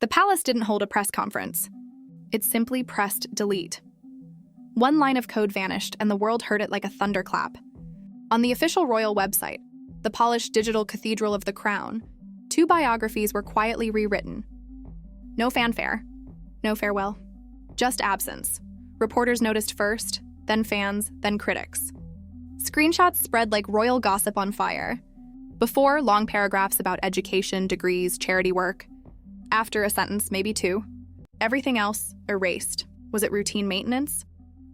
The palace didn't hold a press conference. It simply pressed delete. One line of code vanished, and the world heard it like a thunderclap. On the official royal website, the polished digital cathedral of the crown, 2 biographies were quietly rewritten. No fanfare, no farewell, just absence. Reporters noticed first, then fans, then critics. Screenshots spread like royal gossip on fire. Before, long paragraphs about education, degrees, charity work. After, a sentence, maybe 2. Everything else, erased. Was it routine maintenance?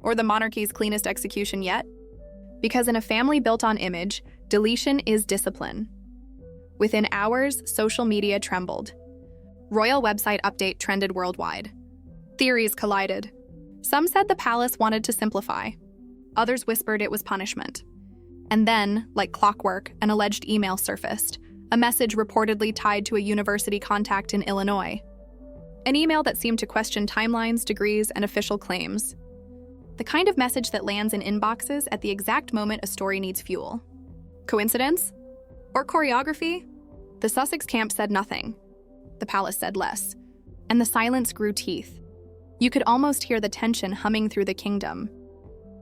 Or the monarchy's cleanest execution yet? Because in a family built on image, deletion is discipline. Within hours, social media trembled. Royal website update trended worldwide. Theories collided. Some said the palace wanted to simplify. Others whispered it was punishment. And then, like clockwork, an alleged email surfaced, a message reportedly tied to a university contact in Illinois. An email that seemed to question timelines, degrees, and official claims. The kind of message that lands in inboxes at the exact moment a story needs fuel. Coincidence? Or choreography? The Sussex camp said nothing. The palace said less. And the silence grew teeth. You could almost hear the tension humming through the kingdom.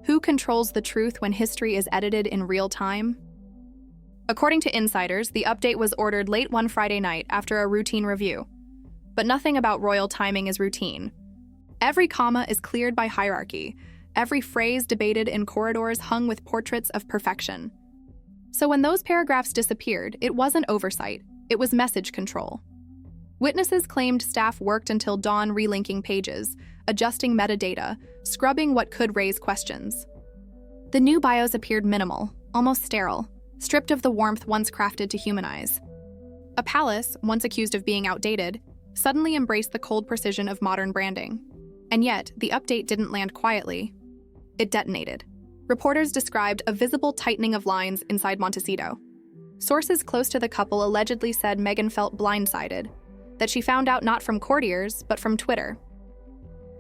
Who controls the truth when history is edited in real time? According to insiders, the update was ordered late one Friday night after a routine review. But nothing about royal timing is routine. Every comma is cleared by hierarchy, every phrase debated in corridors hung with portraits of perfection. So when those paragraphs disappeared, it wasn't oversight, it was message control. Witnesses claimed staff worked until dawn relinking pages, adjusting metadata, scrubbing what could raise questions. The new bios appeared minimal, almost sterile, stripped of the warmth once crafted to humanize. A palace, once accused of being outdated, suddenly embraced the cold precision of modern branding. And yet, the update didn't land quietly. It detonated. Reporters described a visible tightening of lines inside Montecito. Sources close to the couple allegedly said Meghan felt blindsided, that she found out not from courtiers, but from Twitter.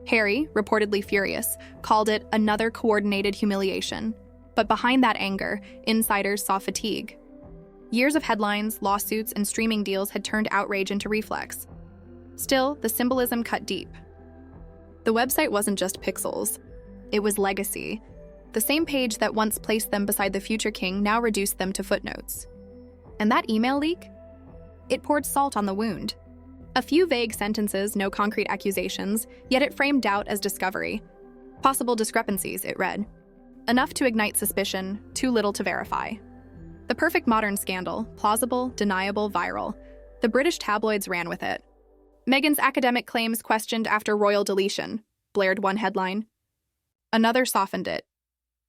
Harry, reportedly furious, called it another coordinated humiliation. But behind that anger, insiders saw fatigue. Years of headlines, lawsuits, and streaming deals had turned outrage into reflex. Still, the symbolism cut deep. The website wasn't just pixels. It was legacy. The same page that once placed them beside the future king now reduced them to footnotes. And that email leak? It poured salt on the wound. A few vague sentences, no concrete accusations, yet it framed doubt as discovery. Possible discrepancies, it read. Enough to ignite suspicion, too little to verify. The perfect modern scandal, plausible, deniable, viral. The British tabloids ran with it. Meghan's academic claims questioned after royal deletion, blared one headline. Another softened it.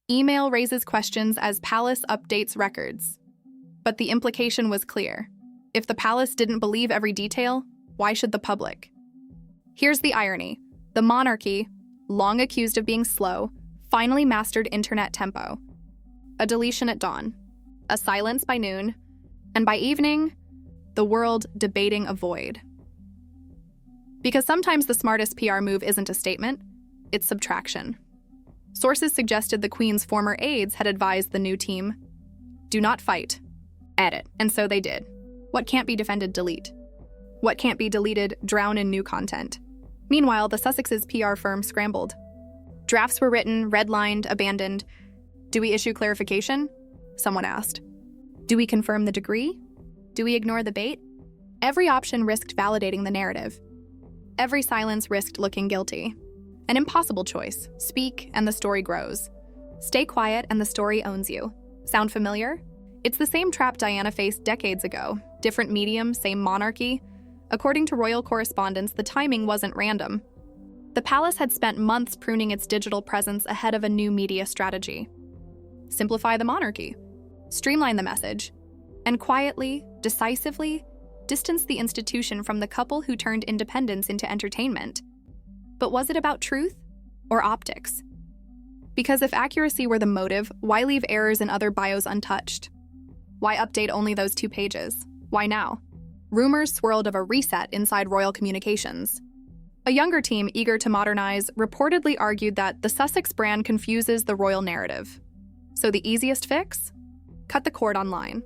Email raises questions as palace updates records. But the implication was clear. If the palace didn't believe every detail, why should the public? Here's the irony. The monarchy, long accused of being slow, finally mastered internet tempo. A deletion at dawn, a silence by noon, and by evening, the world debating a void. Because sometimes the smartest PR move isn't a statement, it's subtraction. Sources suggested the Queen's former aides had advised the new team, do not fight, edit, and so they did. What can't be defended, delete. What can't be deleted, drown in new content. Meanwhile, the Sussex's PR firm scrambled. Drafts were written, redlined, abandoned. Do we issue clarification? Someone asked. Do we confirm the degree? Do we ignore the bait? Every option risked validating the narrative. Every silence risked looking guilty. An impossible choice. Speak, and the story grows. Stay quiet, and the story owns you. Sound familiar? It's the same trap Diana faced decades ago. Different medium, same monarchy. According to royal correspondence, the timing wasn't random. The palace had spent months pruning its digital presence ahead of a new media strategy. Simplify the monarchy. Streamline the message. And quietly, decisively, distance the institution from the couple who turned independence into entertainment. But was it about truth or optics? Because if accuracy were the motive, why leave errors in other bios untouched? Why update only those 2 pages? Why now? Rumors swirled of a reset inside royal communications. A younger team eager to modernize reportedly argued that the Sussex brand confuses the royal narrative. So the easiest fix? Cut the cord online.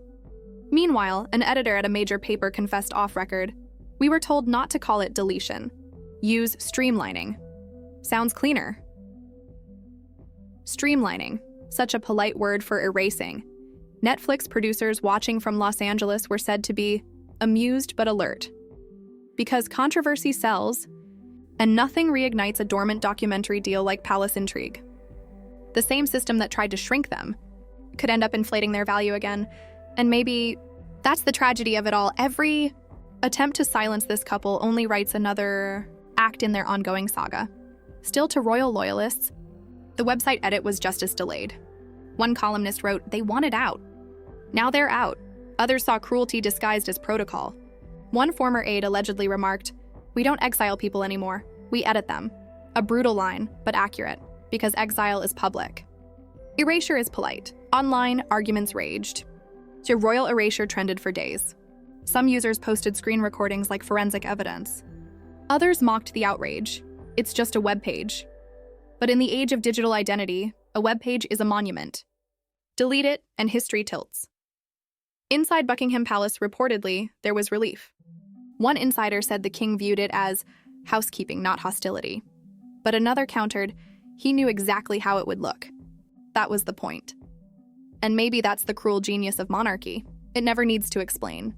Meanwhile, an editor at a major paper confessed off-record, We were told not to call it deletion. Use streamlining. Sounds cleaner. Streamlining, such a polite word for erasing. Netflix producers watching from Los Angeles were said to be amused but alert. Because controversy sells, and nothing reignites a dormant documentary deal like palace intrigue. The same system that tried to shrink them could end up inflating their value again, and maybe that's the tragedy of it all. Every attempt to silence this couple only writes another act in their ongoing saga. Still, to royal loyalists, the website edit was just as delayed. One columnist wrote, "They wanted out. Now they're out." Others saw cruelty disguised as protocol. One former aide allegedly remarked, "We don't exile people anymore. We edit them." A brutal line, but accurate, because exile is public. Erasure is polite. Online, arguments raged. So royal erasure trended for days. Some users posted screen recordings like forensic evidence. Others mocked the outrage. It's just a web page. But in the age of digital identity, a web page is a monument. Delete it, and history tilts. Inside Buckingham Palace, reportedly, there was relief. One insider said the king viewed it as housekeeping, not hostility. But another countered, he knew exactly how it would look. That was the point. And maybe that's the cruel genius of monarchy. It never needs to explain.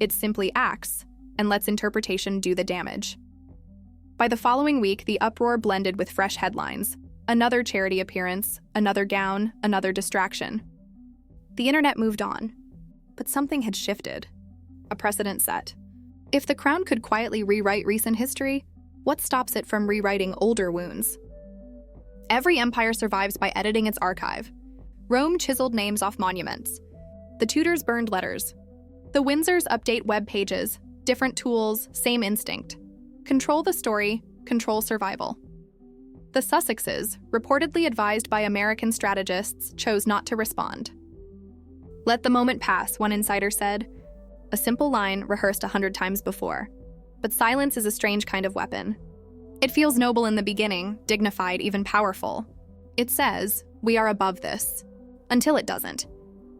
It simply acts and lets interpretation do the damage. By the following week, the uproar blended with fresh headlines. Another charity appearance, another gown, another distraction. The internet moved on, but something had shifted. A precedent set. If the crown could quietly rewrite recent history, what stops it from rewriting older wounds? Every empire survives by editing its archive. Rome chiseled names off monuments. The Tudors burned letters. The Windsors update web pages. Different tools, same instinct. Control the story, control survival. The Sussexes, reportedly advised by American strategists, chose not to respond. "Let the moment pass," one insider said. A simple line rehearsed 100 times before. But silence is a strange kind of weapon. It feels noble in the beginning, dignified, even powerful. It says, "We are above this," until it doesn't,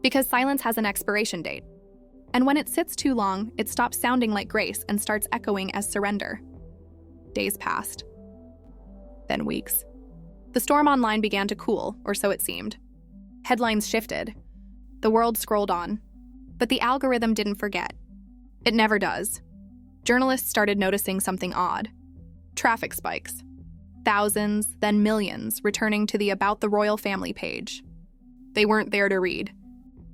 because silence has an expiration date. And when it sits too long, it stops sounding like grace and starts echoing as surrender. Days passed. Then weeks. The storm online began to cool, or so it seemed. Headlines shifted. The world scrolled on. But the algorithm didn't forget. It never does. Journalists started noticing something odd. Traffic spikes. Thousands, then millions, returning to the About the Royal Family page. They weren't there to read.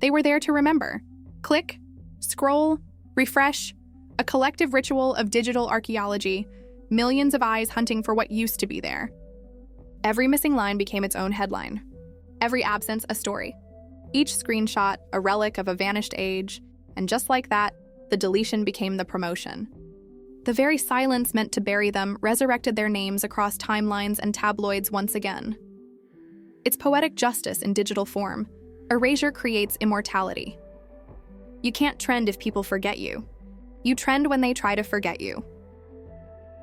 They were there to remember. Click, scroll, refresh, a collective ritual of digital archaeology, millions of eyes hunting for what used to be there. Every missing line became its own headline. Every absence, a story. Each screenshot, a relic of a vanished age, and just like that, the deletion became the promotion. The very silence meant to bury them resurrected their names across timelines and tabloids once again. It's poetic justice in digital form. Erasure creates immortality. You can't trend if people forget you. You trend when they try to forget you.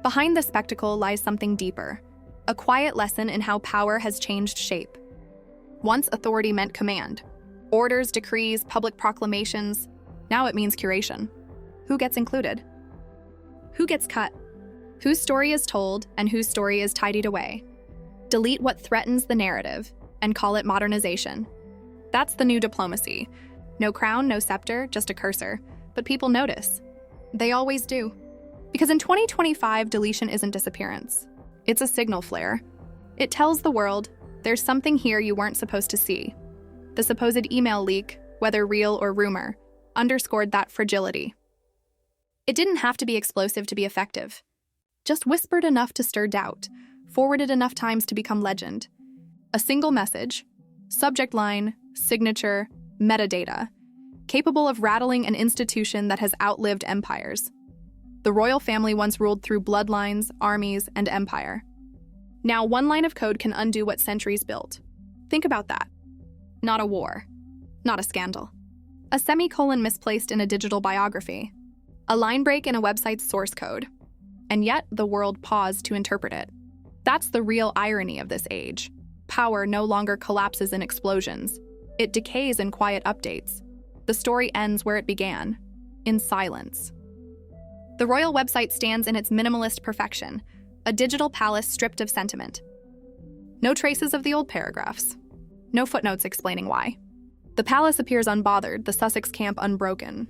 Behind the spectacle lies something deeper, a quiet lesson in how power has changed shape. Once authority meant command. Orders, decrees, public proclamations. Now it means curation. Who gets included? Who gets cut? Whose story is told and whose story is tidied away? Delete what threatens the narrative and call it modernization. That's the new diplomacy. No crown, no scepter, just a cursor. But people notice. They always do. Because in 2025, deletion isn't disappearance. It's a signal flare. It tells the world, there's something here you weren't supposed to see. The supposed email leak, whether real or rumor, underscored that fragility. It didn't have to be explosive to be effective. Just whispered enough to stir doubt, forwarded enough times to become legend. A single message, subject line, signature, metadata, capable of rattling an institution that has outlived empires. The royal family once ruled through bloodlines, armies, and empire. Now, one line of code can undo what centuries built. Think about that. Not a war. Not a scandal. A semicolon misplaced in a digital biography. A line break in a website's source code. And yet, the world paused to interpret it. That's the real irony of this age. Power no longer collapses in explosions. It decays in quiet updates. The story ends where it began, in silence. The royal website stands in its minimalist perfection, a digital palace stripped of sentiment. No traces of the old paragraphs. No footnotes explaining why. The palace appears unbothered, the Sussex camp unbroken.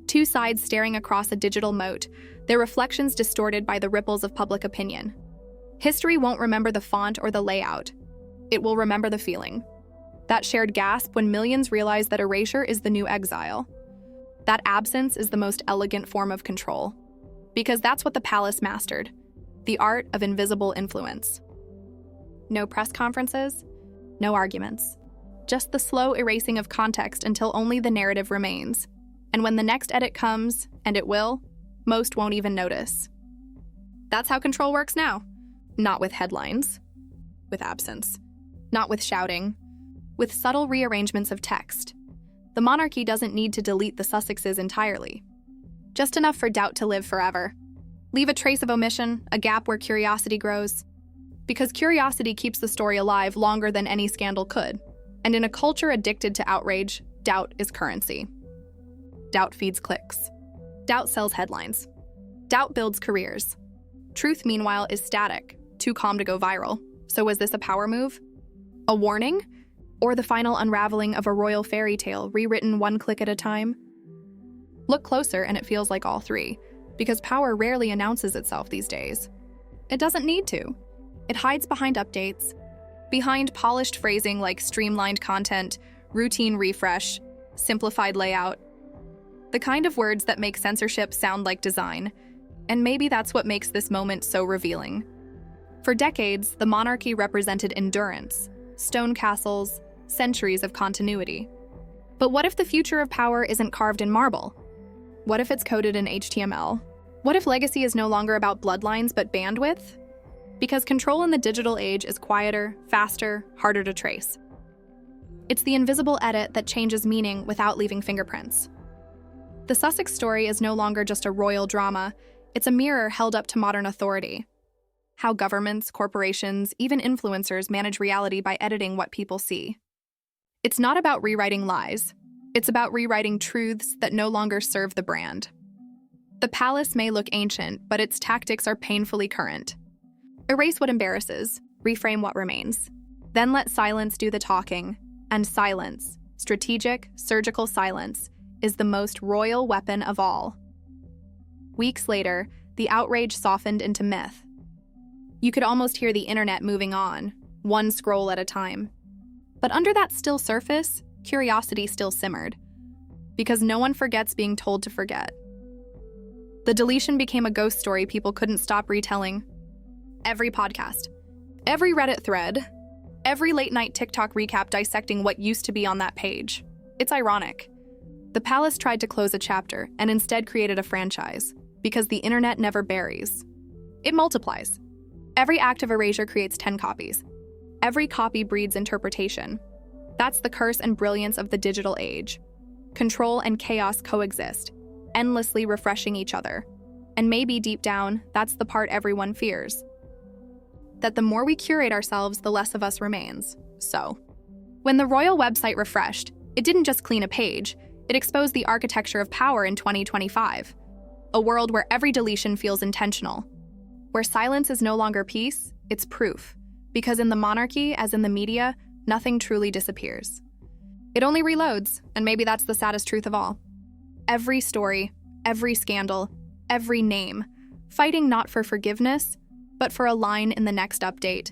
Two sides staring across a digital moat, their reflections distorted by the ripples of public opinion. History won't remember the font or the layout. It will remember the feeling. That shared gasp when millions realize that erasure is the new exile. That absence is the most elegant form of control. Because that's what the palace mastered, the art of invisible influence. No press conferences, no arguments. Just the slow erasing of context until only the narrative remains. And when the next edit comes, and it will, most won't even notice. That's how control works now. Not with headlines, with absence. Not with shouting, with subtle rearrangements of text. The monarchy doesn't need to delete the Sussexes entirely. Just enough for doubt to live forever. Leave a trace of omission, a gap where curiosity grows. Because curiosity keeps the story alive longer than any scandal could. And in a culture addicted to outrage, doubt is currency. Doubt feeds clicks. Doubt sells headlines. Doubt builds careers. Truth, meanwhile, is static, too calm to go viral. So was this a power move? A warning? Or the final unraveling of a royal fairy tale rewritten one click at a time? Look closer and it feels like all three, because power rarely announces itself these days. It doesn't need to. It hides behind updates, behind polished phrasing like streamlined content, routine refresh, simplified layout. The kind of words that make censorship sound like design. And maybe that's what makes this moment so revealing. For decades, the monarchy represented endurance, stone castles, centuries of continuity. But what if the future of power isn't carved in marble? What if it's coded in HTML? What if legacy is no longer about bloodlines but bandwidth? Because control in the digital age is quieter, faster, harder to trace. It's the invisible edit that changes meaning without leaving fingerprints. The Sussex story is no longer just a royal drama, it's a mirror held up to modern authority. How governments, corporations, even influencers manage reality by editing what people see. It's not about rewriting lies. It's about rewriting truths that no longer serve the brand. The palace may look ancient, but its tactics are painfully current. Erase what embarrasses, reframe what remains. Then let silence do the talking. And silence, strategic, surgical silence, is the most royal weapon of all. Weeks later, the outrage softened into myth. You could almost hear the internet moving on, one scroll at a time. But under that still surface, curiosity still simmered. Because no one forgets being told to forget. The deletion became a ghost story people couldn't stop retelling. Every podcast, every Reddit thread, every late-night TikTok recap dissecting what used to be on that page. It's ironic. The palace tried to close a chapter and instead created a franchise, because the internet never buries. It multiplies. Every act of erasure creates 10 copies. Every copy breeds interpretation. That's the curse and brilliance of the digital age. Control and chaos coexist, endlessly refreshing each other. And maybe deep down, that's the part everyone fears. That the more we curate ourselves, the less of us remains. So, when the royal website refreshed, it didn't just clean a page, it exposed the architecture of power in 2025. A world where every deletion feels intentional. Where silence is no longer peace, it's proof. Because in the monarchy, as in the media, nothing truly disappears. It only reloads, and maybe that's the saddest truth of all. Every story, every scandal, every name, fighting not for forgiveness, but for a line in the next update.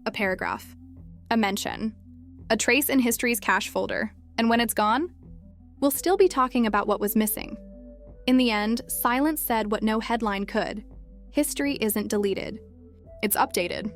A paragraph. A mention. A trace in history's cache folder. And when it's gone, we'll still be talking about what was missing. In the end, silence said what no headline could. History isn't deleted. It's updated.